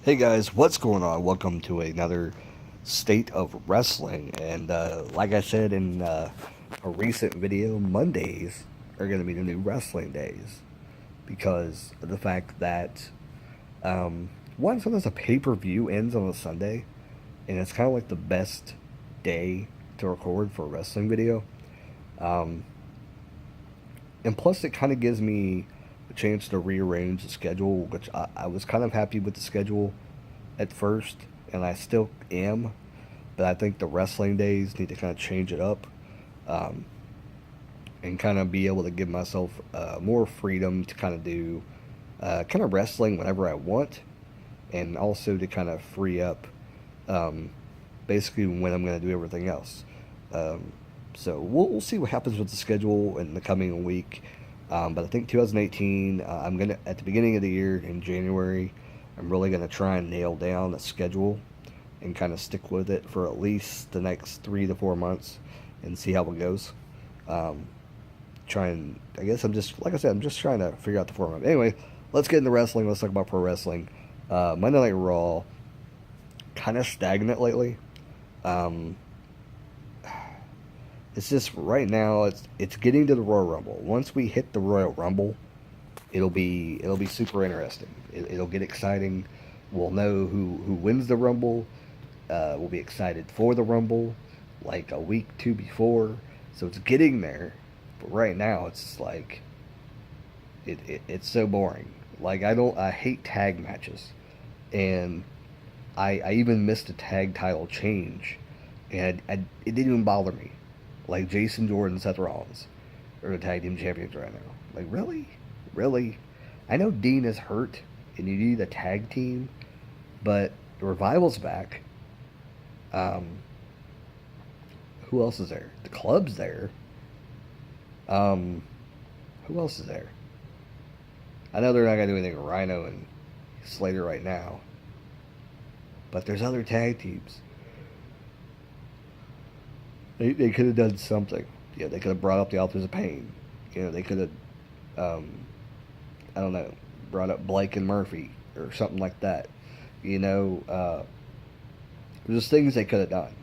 Hey guys, what's going on? Welcome to another State of Wrestling. And like I said in a recent video, Mondays are going to be the new wrestling days because of the fact that, one, sometimes a pay per view ends on a Sunday, and it's kind of like the best day to record for a wrestling video. Um, and plus, it kind of gives me a chance to rearrange the schedule, which I was kind of happy with the schedule at first, and I still am, but I think the wrestling days need to kind of change it up, um, and kind of be able to give myself more freedom to kind of do kind of wrestling whenever I want, and also to kind of free up um, basically when I'm going to do everything else. Um, so we'll see what happens with the schedule in the coming week. But I think 2018, I'm gonna at the beginning of the year in January, I'm really gonna try and nail down a schedule and kind of stick with it for at least the next 3 to 4 months and see how it goes. Um, I guess I'm just like I said, I'm just trying to figure out the format. Anyway, let's get into wrestling. Let's talk about pro wrestling. Monday Night Raw, kind of stagnant lately. Um, it's just right now. It's getting to the Royal Rumble. Once we hit the Royal Rumble, it'll be super interesting. It'll get exciting. We'll know who wins the Rumble. We'll be excited for the Rumble, like a week, two before. So it's getting there. But right now, it's like it's so boring. Like I hate tag matches, and I even missed a tag title change, and it didn't even bother me. Like Jason Jordan, Seth Rollins are the tag team champions right now. Like really, really. I know Dean is hurt, and you need a tag team, but the Revival's back. Um, who else is there? The Club's there. Um, who else is there? I know they're not gonna do anything with Rhino and Slater right now, but there's other tag teams. They could have done something. Yeah, they could have brought up the Authors of Pain. They could have, um, I don't know, brought up Blake and Murphy or something like that. There's things they could have done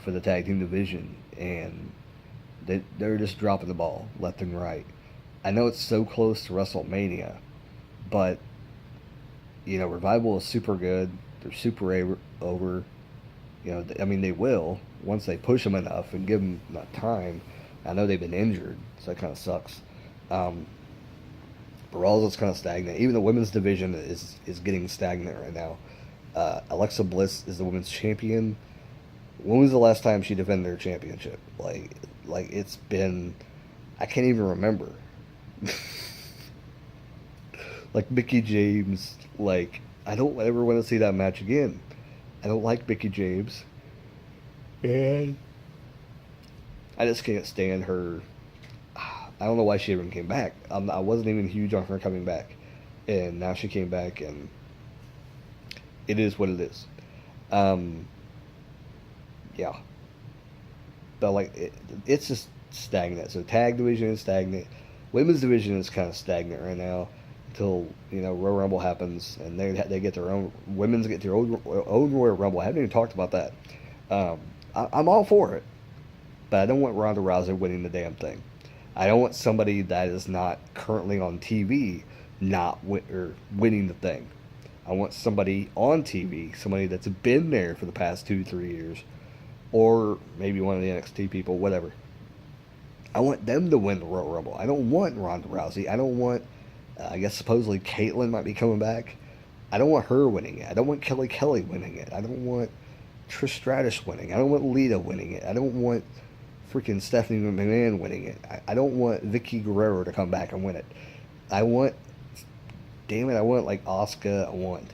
for the tag team division, and they're just dropping the ball left and right. I know it's so close to WrestleMania, but Revival is super good. They're super over. I mean, they will once they push them enough and give them enough time. I know they've been injured, so that kind of sucks. Um, but Raw's is kind of stagnant. Even the women's division is getting stagnant right now. Alexa Bliss is the women's champion. When was the last time she defended her championship? Like it's been, I can't even remember. Like Mickey James, like I don't ever want to see that match again. I don't like Mickey James, and I just can't stand her. I don't know why she even came back. I wasn't even huge on her coming back, and now she came back, and it is what it is. Um, yeah, but like it's just stagnant. So tag division is stagnant. Women's division is kind of stagnant right now until Royal Rumble happens, and they get their own women's get their own Royal Rumble. I haven't even talked about that. I'm all for it, but I don't want Ronda Rousey winning the damn thing. I don't want somebody that is not currently on TV or winning the thing. I want somebody on TV, somebody that's been there for the past 2 3 years, or maybe one of the NXT people, whatever. I want them to win the Royal Rumble. I don't want Ronda Rousey. I don't want. I guess supposedly Caitlyn might be coming back. I don't want her winning it. I don't want Kelly winning it. I don't want Trish Stratus winning. I don't want Lita winning it. I don't want freaking Stephanie McMahon winning it. I don't want Vicky Guerrero to come back and win it. I want, damn it, I want like Asuka. I want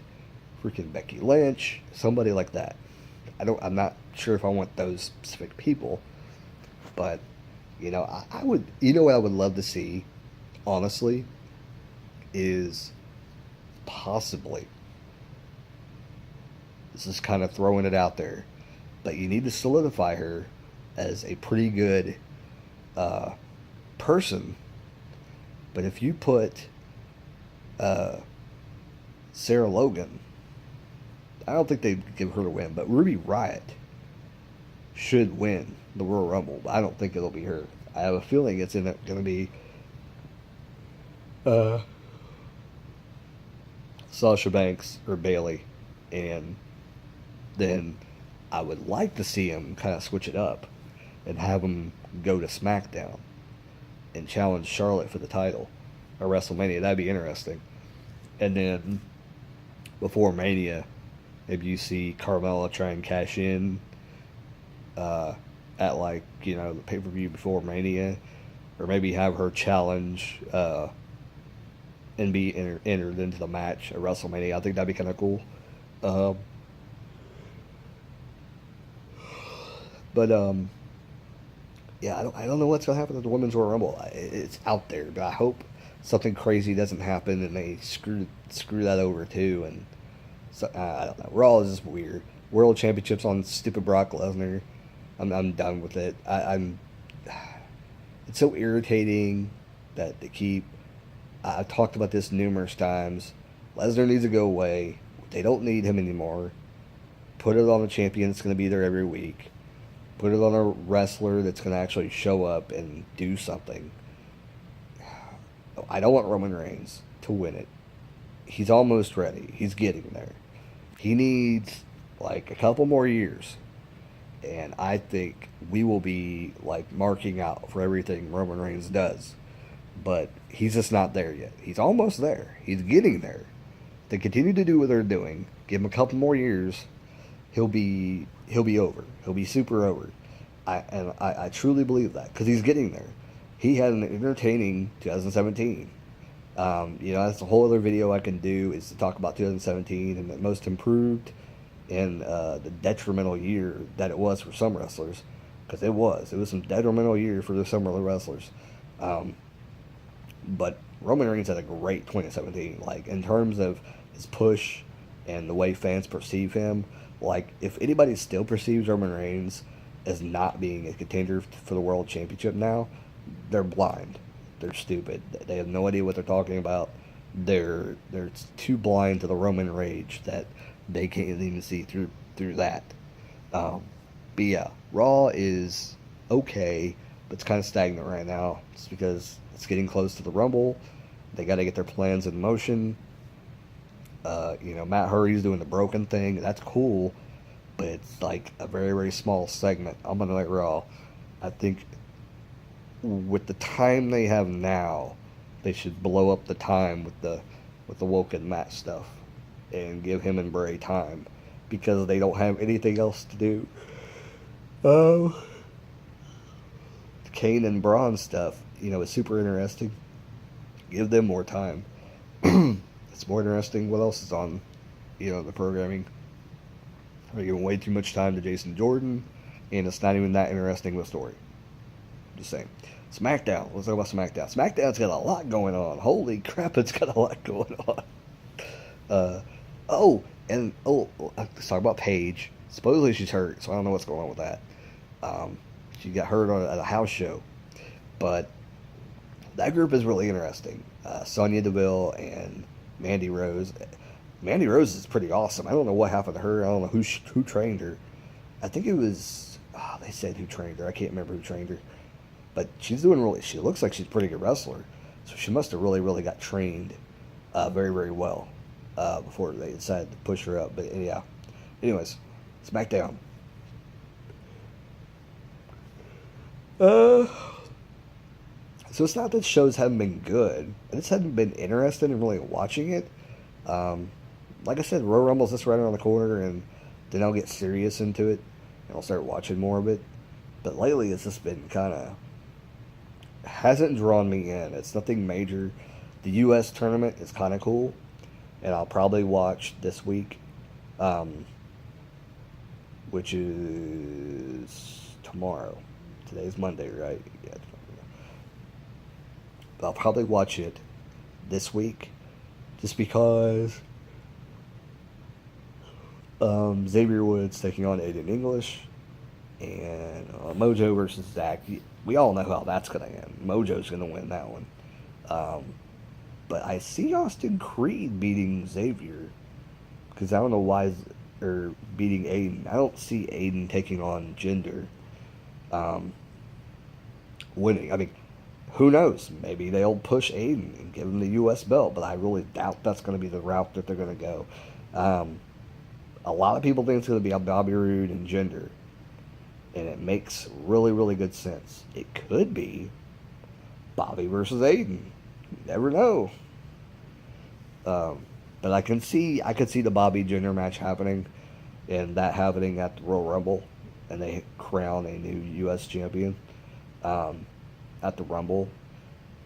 freaking Becky Lynch. Somebody like that. I'm not sure if I want those specific people, but I would. What I would love to see, honestly, is possibly. This is kind of throwing it out there, but you need to solidify her as a pretty good person. But if you put Sarah Logan I don't think they'd give her to win, but Ruby Riott should win the Royal Rumble. But I don't think it'll be her. I have a feeling it's going to be uh, Sasha Banks or Bailey, and then I would like to see him kind of switch it up and have him go to SmackDown and challenge Charlotte for the title or WrestleMania. That'd be interesting. And then before Mania, maybe you see Carmella try and cash in at like the pay per view before Mania, or maybe have her challenge and be entered into the match at WrestleMania. I think that'd be kind of cool. Um, but yeah, I don't know what's gonna happen at the Women's Royal Rumble. It's out there, but I hope something crazy doesn't happen and they screw that over too. And so, I don't know. Raw is just weird. World Championships on stupid Brock Lesnar. I'm done with it. I'm. It's so irritating that they keep. I've talked about this numerous times. Lesnar needs to go away. They don't need him anymore. Put it on a champion that's going to be there every week. Put it on a wrestler that's going to actually show up and do something. I don't want Roman Reigns to win it. He's almost ready. He's getting there. He needs like a couple more years. And I think we will be like marking out for everything Roman Reigns does. But he's just not there yet. He's almost there. He's getting there. They continue to do what they're doing. Give him a couple more years. He'll be over. He'll be super over. I truly believe that because he's getting there. He had an entertaining 2017. That's a whole other video I can do is to talk about 2017 and the most improved and the detrimental year that it was for some wrestlers, because it was some detrimental year for some of the wrestlers. But Roman Reigns had a great 2017, like in terms of his push and the way fans perceive him. Like if anybody still perceives Roman Reigns as not being a contender for the world championship now, they're blind. They're stupid. They have no idea what they're talking about. They're too blind to the Roman rage that they can't even see through that. But yeah, Raw is okay, but it's kind of stagnant right now. It's because it's getting close to the Rumble. They got to get their plans in motion. Matt Hurry's doing the broken thing. That's cool, but it's like a very, very small segment on Monday Night Raw. I think with the time they have now, they should blow up the time with the Woken Matt stuff and give him and Bray time because they don't have anything else to do. Kane and Braun stuff, is super interesting. Give them more time. It's more interesting. What else is on, the programming? They're giving way too much time to Jason Jordan, and it's not even that interesting of a story. Just saying. SmackDown. Let's talk about SmackDown. SmackDown's got a lot going on. Holy crap, it's got a lot going on. Let's talk about Paige. Supposedly she's hurt, so I don't know what's going on with that. She got hurt at a house show. But that group is really interesting. Sonya Deville and Mandy Rose. Mandy Rose is pretty awesome. I don't know what happened to her. I don't know who trained her. I think it was... they said who trained her. I can't remember who trained her. But she's doing really... She looks like she's a pretty good wrestler. So she must have really, really got trained very, very well before they decided to push her up. But yeah. Anyways, SmackDown. So it's not that shows haven't been good. I just haven't been interested in really watching it. Like I said, Royal Rumble's just right around the corner, and then I'll get serious into it, and I'll start watching more of it. But lately, it's just been kind of... hasn't drawn me in. It's nothing major. The U.S. tournament is kind of cool, and I'll probably watch this week, which is tomorrow. Today's Monday, right? Yeah. I'll probably watch it this week, just because Xavier Woods taking on Aiden English, and Mojo versus Zach. We all know how that's going to end. Mojo's going to win that one. But I see Austin Creed beating Xavier, because I don't know why or beating Aiden. I don't see Aiden taking on Jinder, um, winning. I mean, who knows? Maybe they'll push Aiden and give him the U.S. belt, but I really doubt that's going to be the route that they're going to go. Um, a lot of people think it's going to be a Bobby Roode and Jinder, and it makes really, really good sense. It could be Bobby versus Aiden. You never know. But I could see the Bobby Jinder match happening, and that happening at the Royal Rumble, and they crown a new U.S. champion at the Rumble.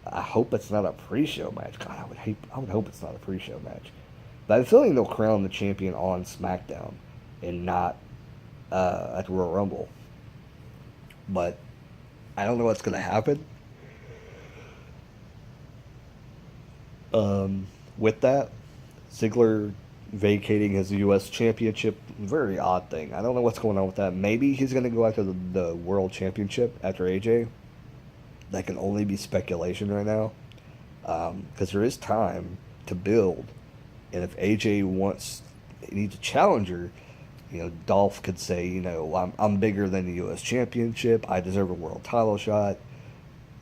I hope it's not a pre-show match. God, I would hope it's not a pre-show match. But I have a feeling they'll crown the champion on SmackDown and not at the Royal Rumble. But I don't know what's going to happen. With that, Ziggler vacating his U.S. Championship, very odd thing. I don't know what's going on with that. Maybe he's going to go after the World Championship after AJ. That can only be speculation right now, because there is time to build. And if AJ needs a challenger, Dolph could say, I'm bigger than the U.S. Championship. I deserve a world title shot.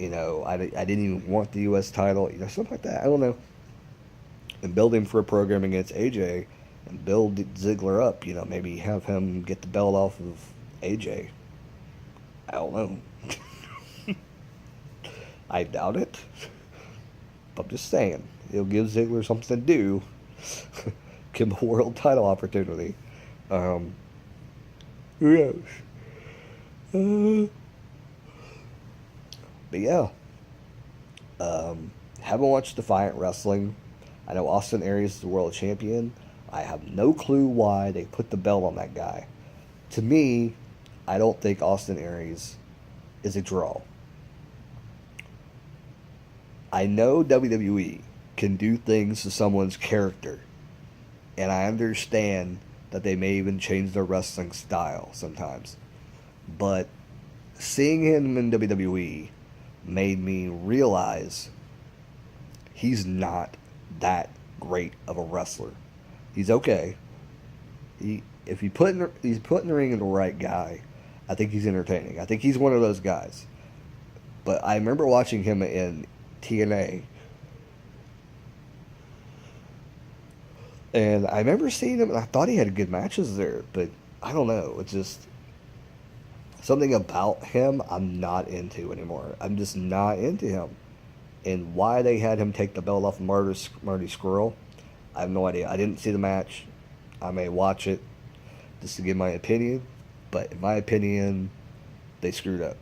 I didn't even want the U.S. title. Something like that. I don't know. And build him for a program against AJ, and build Ziggler up. Maybe have him get the belt off of AJ. I don't know. I doubt it. But I'm just saying, it'll give Ziggler something to do. Give him a world title opportunity. Who knows? But yeah. Haven't watched Defiant Wrestling. I know Austin Aries is the world champion. I have no clue why they put the belt on that guy. To me, I don't think Austin Aries is a draw. I know WWE can do things to someone's character, and I understand that they may even change their wrestling style sometimes. But seeing him in WWE made me realize he's not that great of a wrestler. He's okay. If he's put in the ring in the right guy, I think he's entertaining. I think he's one of those guys. But I remember watching him in TNA, and I remember seeing him, and I thought he had good matches there. But I don't know. It's just something about him I'm not into anymore. I'm just not into him. And why they had him take the belt off of Marty Scurll, I have no idea. I didn't see the match. I may watch it just to give my opinion. But in my opinion, they screwed up.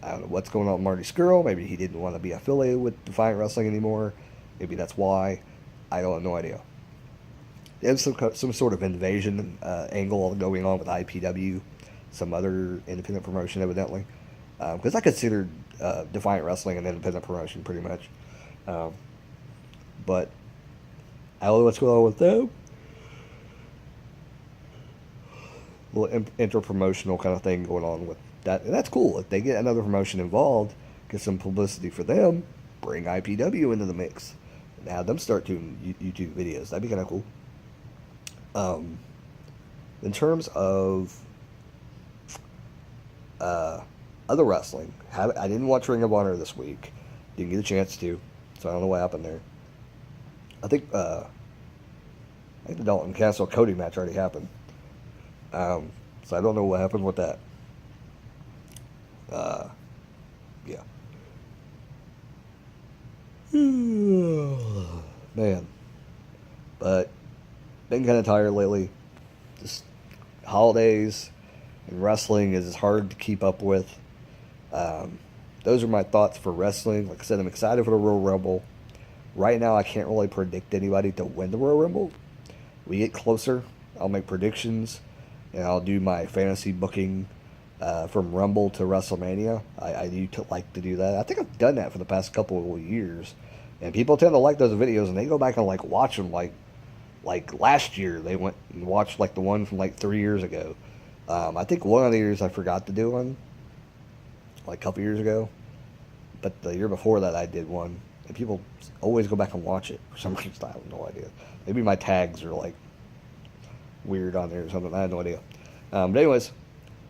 I don't know what's going on with Marty Scurll. Maybe he didn't want to be affiliated with Defiant Wrestling anymore. Maybe that's why. I don't have no idea. There's some sort of invasion angle going on with IPW, some other independent promotion, evidently. Because I considered Defiant Wrestling an independent promotion, pretty much. But I don't know what's going on with them. A little inter-promotional kind of thing going on with that. And that's cool. If they get another promotion involved, get some publicity for them, bring IPW into the mix, and have them start doing YouTube videos. That'd be kind of cool. In terms of other wrestling, I didn't watch Ring of Honor this week. Didn't get a chance to, so I don't know what happened there. I think the Dalton Castle Cody match already happened. So I don't know what happened with that. Yeah. Man. But been kind of tired lately. Just holidays and wrestling is hard to keep up with. Those are my thoughts for wrestling. Like I said, I'm excited for the Royal Rumble. Right now, I can't really predict anybody to win the Royal Rumble. We get closer, I'll make predictions, and I'll do my fantasy booking from Rumble to WrestleMania. I do like to do that. I think I've done that for the past couple of years, and people tend to like those videos, and they go back and like watch them. Like last year, they went and watched like the one from like 3 years ago. I think one of the years I forgot to do one, like a couple years ago, but the year before that I did one, and people always go back and watch it for some reason. I have no idea. Maybe my tags are like weird on there or something. I had no idea. But anyways,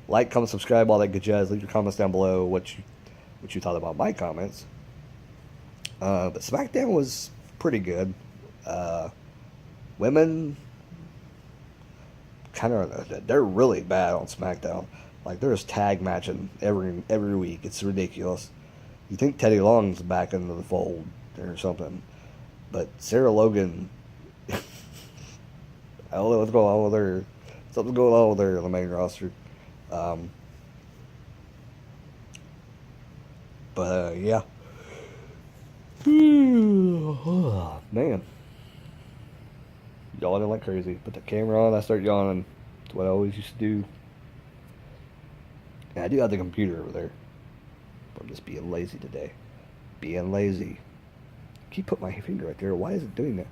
like, comment, subscribe, all that good jazz. Leave your comments down below what you thought about my comments. But SmackDown was pretty good. Women kind of, they're really bad on SmackDown. Like, there's tag matching every week. It's ridiculous. You think Teddy Long's back into the fold or something, but Sarah Logan, I don't know what's going on with her. Something's going on with her on the main roster. Yeah. Man. Yawning like crazy. Put the camera on, I start yawning. That's what I always used to do. And I do have the computer over there. But I'm just being lazy today. Being lazy. Keep putting my finger right there. Why is it doing that?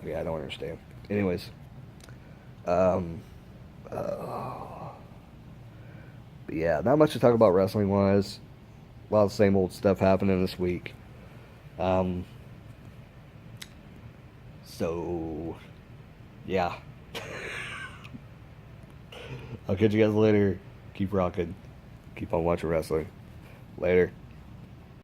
Okay, I don't understand. Anyways. But yeah, not much to talk about wrestling wise. A lot of the same old stuff happening this week. So yeah. I'll catch you guys later. Keep rocking. Keep on watching wrestling. Later.